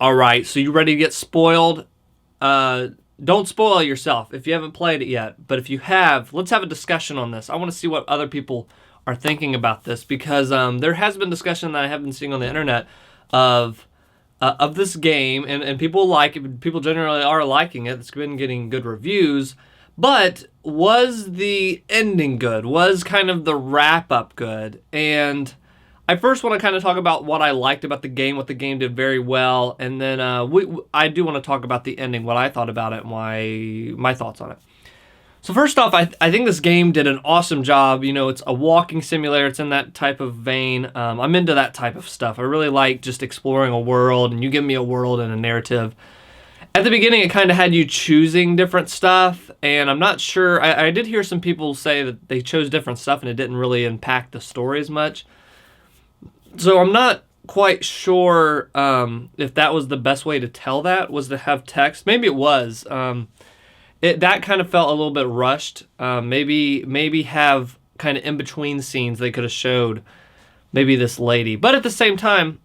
All right, so you ready to get spoiled? Don't spoil yourself if you haven't played it yet. But if you have, let's have a discussion on this. I want to see what other people are thinking about this because there has been discussion that I have been seeing on the internet of this game, and people like it. People generally are liking it. It's been getting good reviews. But was the ending good? Was kind of the wrap up good? And I first want to kind of talk about what I liked about the game, what the game did very well, and then I do want to talk about the ending, what I thought about it, and my thoughts on it. So first off, I think this game did an awesome job. You know, it's a walking simulator. It's in that type of vein. I'm into that type of stuff. I really like just exploring a world, and you give me a world and a narrative. At the beginning, it kind of had you choosing different stuff, and I'm not sure. I did hear some people say that they chose different stuff, and it didn't really impact the story as much. So I'm not quite sure if that was the best way to tell that, was to have text. Maybe it was. That kind of felt a little bit rushed. Maybe have kind of in between scenes they could have showed maybe this lady. But at the same time,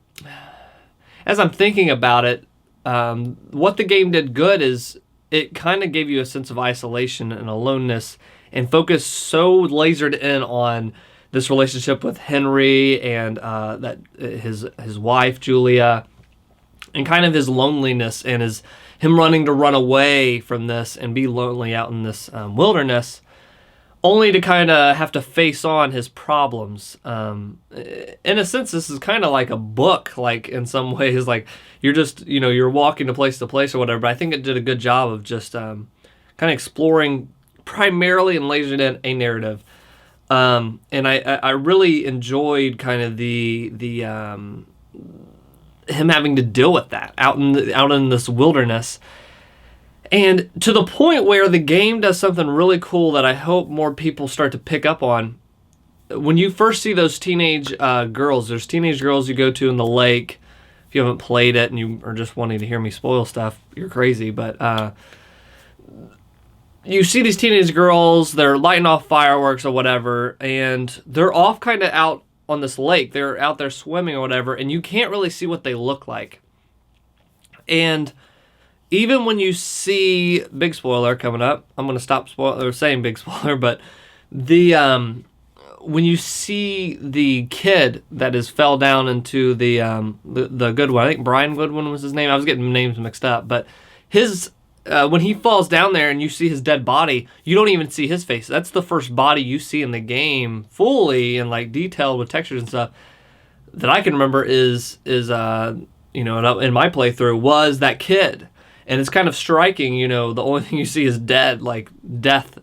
as I'm thinking about it, what the game did good is it kind of gave you a sense of isolation and aloneness and focused so lasered in on this relationship with Henry and that his wife Julia, and kind of his loneliness and him running to run away from this and be lonely out in this wilderness, only to kind of have to face on his problems. In a sense, this is kind of like a book, like in some ways, like you're just, you're walking to place or whatever, but I think it did a good job of just kind of exploring primarily and lasered in a narrative. And I really enjoyed kind of the him having to deal with that out in this wilderness, and to the point where the game does something really cool that I hope more people start to pick up on. When you first see those teenage girls, there's teenage girls you go to in the lake. If you haven't played it and you are just wanting to hear me spoil stuff, you're crazy. But you see these teenage girls, they're lighting off fireworks or whatever, and they're off kind of out on this lake. They're out there swimming or whatever, and you can't really see what they look like. And even when you see, big spoiler coming up, I'm going to stop saying big spoiler, but when you see the kid that fell down into the good one, I think Brian Goodwin was his name. I was getting names mixed up, but his when he falls down there and you see his dead body, you don't even see his face. That's the first body you see in the game fully and like detailed with textures and stuff that I can remember is in my playthrough was that kid. And it's kind of striking, the only thing you see is death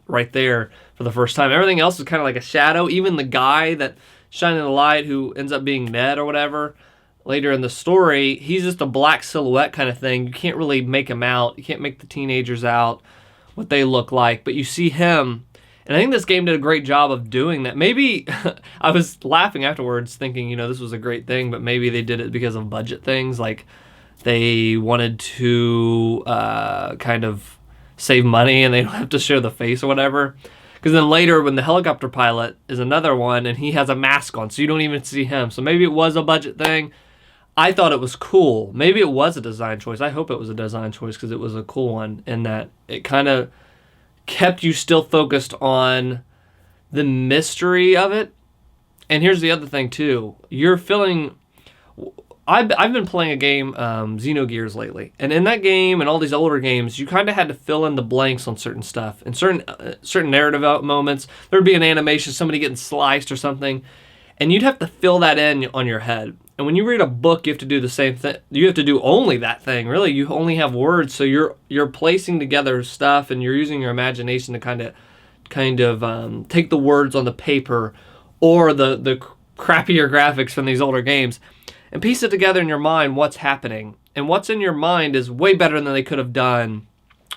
right there for the first time. Everything else is kind of like a shadow. Even the guy that shining the light who ends up being Ned or whatever later in the story, he's just a black silhouette kind of thing. You can't really make him out. You can't make the teenagers out, what they look like. But you see him. And I think this game did a great job of doing that. Maybe I was laughing afterwards thinking, this was a great thing, but maybe they did it because of budget things. Like they wanted to kind of save money and they don't have to show the face or whatever. Because then later when the helicopter pilot is another one and he has a mask on, so you don't even see him. So maybe it was a budget thing. I thought it was cool. Maybe it was a design choice. I hope it was a design choice because it was a cool one in that it kind of kept you still focused on the mystery of it. And here's the other thing too. You're feeling... I've been playing a game, Xenogears, lately. And in that game and all these older games, you kind of had to fill in the blanks on certain stuff. In certain narrative moments, there would be an animation, somebody getting sliced or something. And you'd have to fill that in on your head. And when you read a book, you have to do the same thing. You have to do only that thing, really. You only have words, so you're placing together stuff, and you're using your imagination to kind of take the words on the paper or the crappier graphics from these older games and piece it together in your mind what's happening. And what's in your mind is way better than they could have done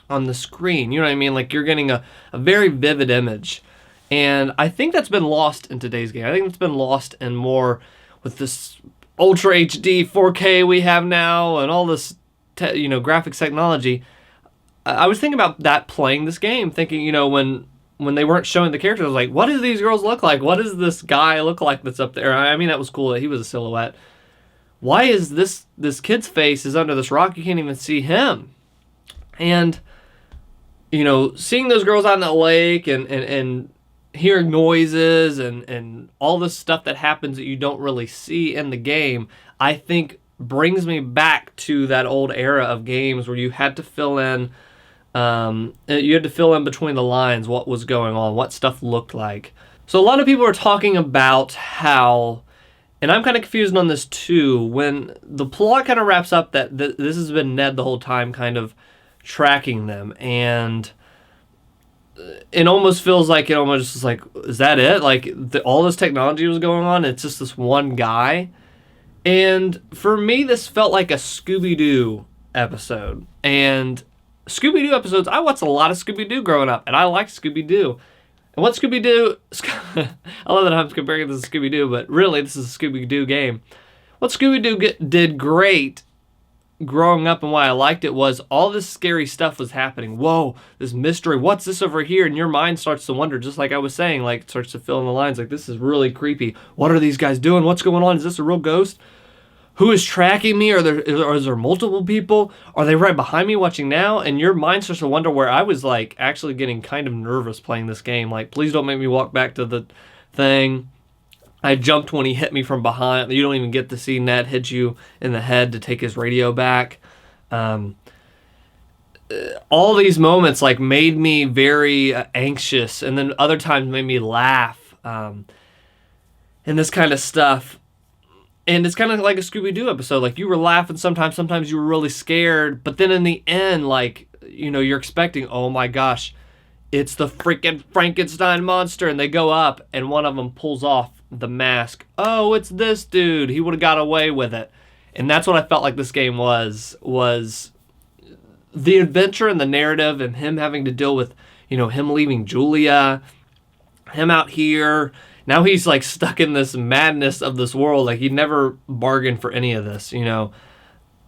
on the screen. You know what I mean? Like you're getting a very vivid image. And I think that's been lost in today's game. I think it's been lost in more with this Ultra HD 4K we have now and all this graphics technology. I was thinking about that playing this game, thinking, when they weren't showing the characters, I was like, what do these girls look like? What does this guy look like that's up there? I mean, that was cool that he was a silhouette. why is this kid's face is under this rock? You can't even see him. And, seeing those girls out in the lake and hearing noises and all this stuff that happens that you don't really see in the game, I think brings me back to that old era of games where you had to fill in between the lines what was going on, what stuff looked like. So a lot of people are talking about how, and I'm kind of confused on this too, when the plot kind of wraps up that this has been Ned the whole time kind of tracking them, and it almost feels like is that it? Like all this technology was going on, it's just this one guy. And for me, this felt like a Scooby-Doo episode. And Scooby-Doo episodes, I watched a lot of Scooby-Doo growing up, and I liked Scooby-Doo. And what Scooby-Doo, I love that I'm comparing this to Scooby-Doo, but really this is a Scooby-Doo game. What Scooby-Doo did great growing up and why I liked it was all this scary stuff was happening. Whoa, this mystery, what's this over here? And your mind starts to wonder, just like I was saying, like starts to fill in the lines, like this is really creepy. What are these guys doing? What's going on? Is this a real ghost? Who is tracking me? Is there multiple people? Are they right behind me watching now? And your mind starts to wonder, where I was like actually getting kind of nervous playing this game. Like, please don't make me walk back to the thing. I jumped when he hit me from behind. You don't even get to see Ned hit you in the head to take his radio back. All these moments like made me very anxious, and then other times made me laugh. And this kind of stuff. And it's kind of like a Scooby-Doo episode. Like, you were laughing sometimes you were really scared. But then in the end, like, you're expecting, oh my gosh, it's the freaking Frankenstein monster. And they go up, and one of them pulls off the mask. Oh, it's this dude. He would have got away with it. And that's what I felt like this game was the adventure and the narrative, and him having to deal with, him leaving Julia, him out here. Now he's like stuck in this madness of this world. Like, he never bargained for any of this,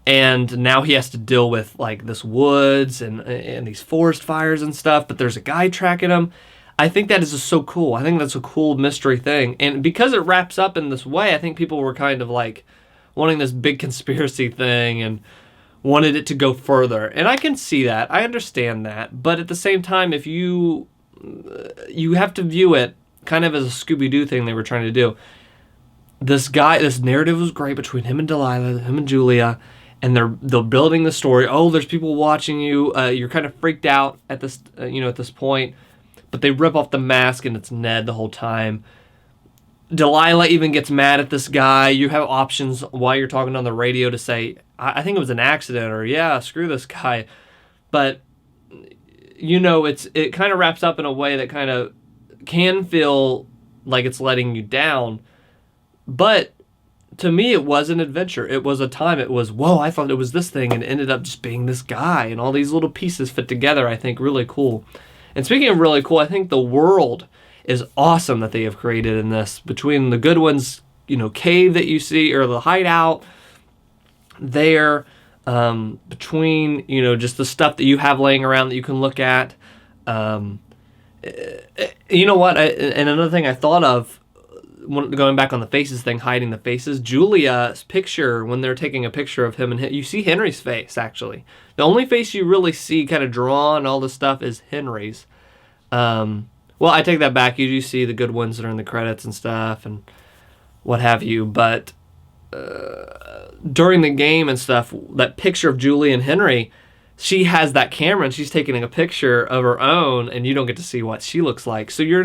And now he has to deal with like this woods and these forest fires and stuff. But there's a guy tracking him. I think that is just so cool. I think that's a cool mystery thing. And because it wraps up in this way, I think people were kind of like wanting this big conspiracy thing and wanted it to go further. And I can see that. I understand that. But at the same time, if you have to view it kind of as a Scooby-Doo thing they were trying to do. This narrative was great between him and Delilah, him and Julia, and they're building the story. Oh, there's people watching you. You're kind of freaked out at this, at this point. But they rip off the mask, and it's Ned the whole time. Delilah even gets mad at this guy. You have options while you're talking on the radio to say, I think it was an accident, or yeah, screw this guy. But, it kind of wraps up in a way that kind of can feel like it's letting you down. But to me, it was an adventure. It was a time. It was, whoa, I thought it was this thing, and it ended up just being this guy. And all these little pieces fit together, I think, really cool. And speaking of really cool, I think the world is awesome that they have created in this. Between the Goodwin's, cave that you see, or the hideout there, between, just the stuff that you have laying around that you can look at. You know what? And another thing I thought of, going back on the faces thing, hiding the faces, Julia's picture, when they're taking a picture of him, and you see Henry's face, actually. The only face you really see kind of drawn, all this stuff, is Henry's. Well, I take that back. You do see the good ones that are in the credits and stuff, and what have you, but during the game and stuff, that picture of Julia and Henry, she has that camera and she's taking a picture of her own, and you don't get to see what she looks like. So you're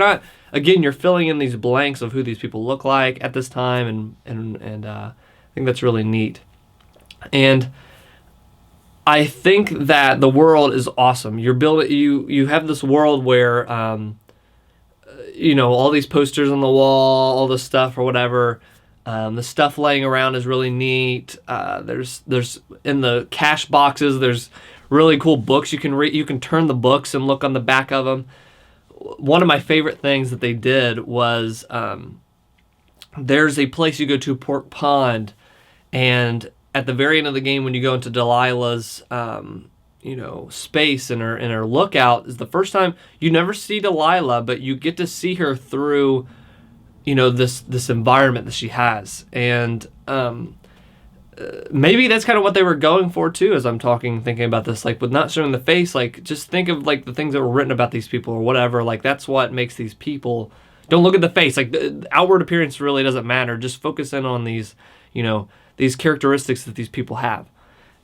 filling in these blanks of who these people look like at this time, and I think that's really neat. And I think that the world is awesome. You have this world where all these posters on the wall, all this stuff or whatever. The stuff laying around is really neat. There's in the cash boxes, there's really cool books you can read. You can turn the books and look on the back of them. One of my favorite things that they did was there's a place you go to, Pork Pond, and at the very end of the game, when you go into Delilah's space and her lookout, is the first time you never see Delilah, but you get to see her through this environment that she has. And maybe that's kind of what they were going for too. As I'm thinking about this, like with not showing the face, like just think of like the things that were written about these people or whatever. Like that's what makes these people. Don't look at the face. Like the outward appearance really doesn't matter. Just focus in on these, these characteristics that these people have.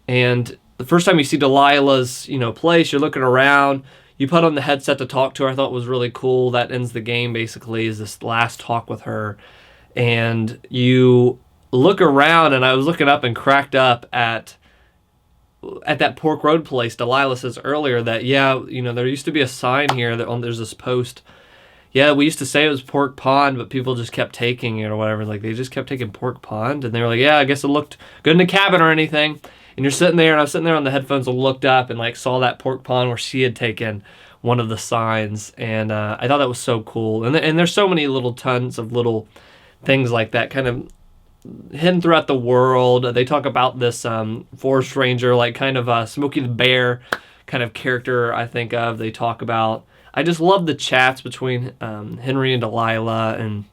And the first time you see Delilah's, place, you're looking around. You put on the headset to talk to her. I thought was really cool. That ends the game basically. Is this last talk with her, and you look around, and I was looking up and cracked up at that Pork Road place. Delilah says earlier that there used to be a sign here that there's this post. Yeah, we used to say it was Pork Pond, but people just kept taking it or whatever. Like they just kept taking Pork Pond, and they were like, yeah, I guess it looked good in the cabin or anything. And you're sitting there, and I was sitting there on the headphones and looked up and like saw that Pork Pond where she had taken one of the signs, and I thought that was so cool. And there's so many tons of little things like that, kind of hidden throughout the world. They talk about this forest ranger, like kind of Smokey the Bear kind of character. I think of. They talk about. I just love the chats between Henry and Delilah, and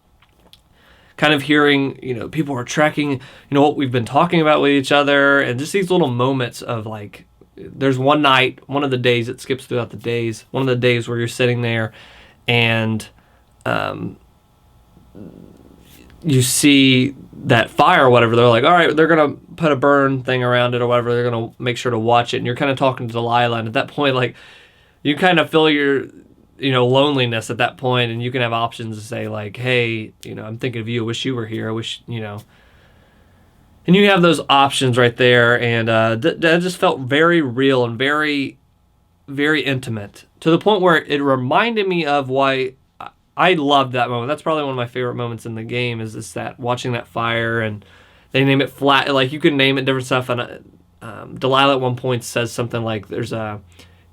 kind of hearing, people are tracking, what we've been talking about with each other, and just these little moments of like, there's one night, one of the days, it skips throughout the days, one of the days where you're sitting there and you see that fire or whatever. They're like, all right, they're going to put a burn thing around it or whatever. They're going to make sure to watch it. And you're kind of talking to Delilah. And at that point, like, you kind of feel your, loneliness at that point, and you can have options to say like, hey, I'm thinking of you. I wish you were here. I wish, and you have those options right there. And that just felt very real and very, very intimate, to the point where it reminded me of why I loved that moment. That's probably one of my favorite moments in the game, is just that watching that fire. And they name it flat, like you can name it different stuff. And Delilah at one point says something like, there's a,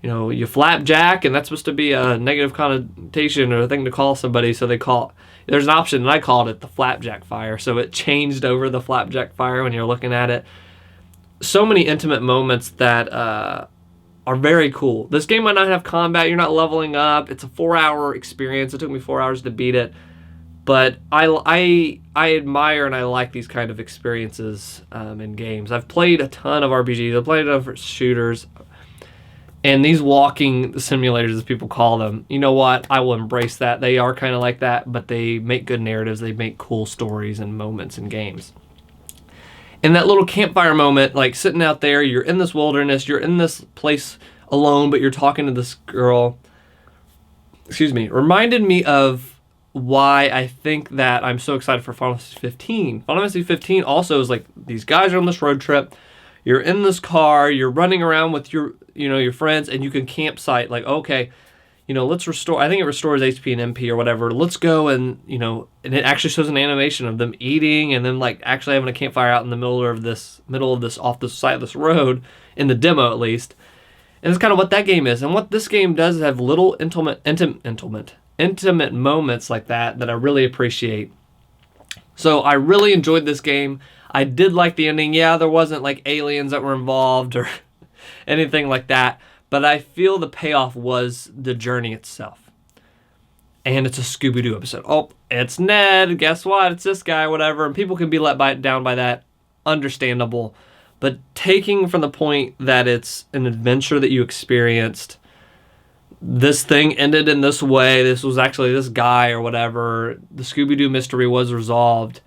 you flapjack, and that's supposed to be a negative connotation or a thing to call somebody. So there's an option, and I called it the flapjack fire. So it changed over the flapjack fire when you're looking at it. So many intimate moments that are very cool. This game might not have combat. You're not leveling up. It's a 4-hour experience. It took me 4 hours to beat it. But I admire and I like these kind of experiences in games. I've played a ton of RPGs. I've played a ton of shooters. And these walking simulators, as people call them, you know what? I will embrace that. They are kind of like that, but they make good narratives. They make cool stories and moments in games. And that little campfire moment, like sitting out there, you're in this wilderness, you're in this place alone, but you're talking to this girl, reminded me of why I think that I'm so excited for Final Fantasy 15. Final Fantasy 15 also is like, these guys are on this road trip. You're in this car, you're running around with your friends, and you can campsite, like, okay, let's restore, I think it restores HP and MP or whatever. Let's go and it actually shows an animation of them eating and then like actually having a campfire out in the middle of this off the side of this road, in the demo at least. And it's kind of what that game is. And what this game does is have little intimate moments like that I really appreciate. So I really enjoyed this game. I did like the ending. Yeah, there wasn't like aliens that were involved or anything like that, but I feel the payoff was the journey itself. And it's a Scooby-Doo episode. Oh, it's Ned. Guess what? It's this guy, whatever. And people can be let down by that. Understandable. But taking from the point that it's an adventure that you experienced, this thing ended in this way. This was actually this guy or whatever. The Scooby-Doo mystery was resolved.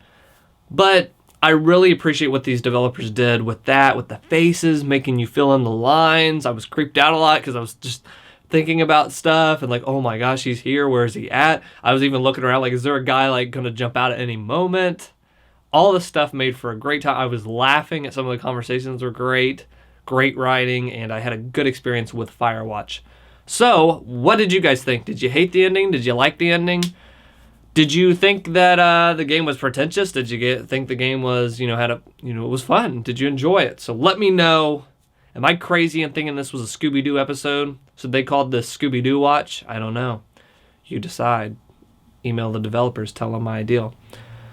But I really appreciate what these developers did with that, with the faces, making you fill in the lines. I was creeped out a lot because I was just thinking about stuff and like, oh my gosh, he's here. Where is he at? I was even looking around like, is there a guy like going to jump out at any moment? All this stuff made for a great time. I was laughing at some of the conversations were great writing, and I had a good experience with Firewatch. So, what did you guys think? Did you hate the ending? Did you like the ending? Did you think that the game was pretentious? Did you think the game was, it was fun? Did you enjoy it? So let me know. Am I crazy in thinking this was a Scooby-Doo episode? So they called this Scooby-Doo Watch? I don't know. You decide. Email the developers, tell them my deal.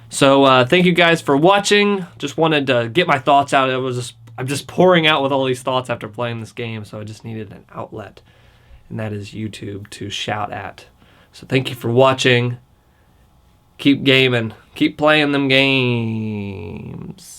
So thank you guys for watching. Just wanted to get my thoughts out. I'm just pouring out with all these thoughts after playing this game, so I just needed an outlet. And that is YouTube to shout at. So thank you for watching. Keep gaming. Keep playing them games.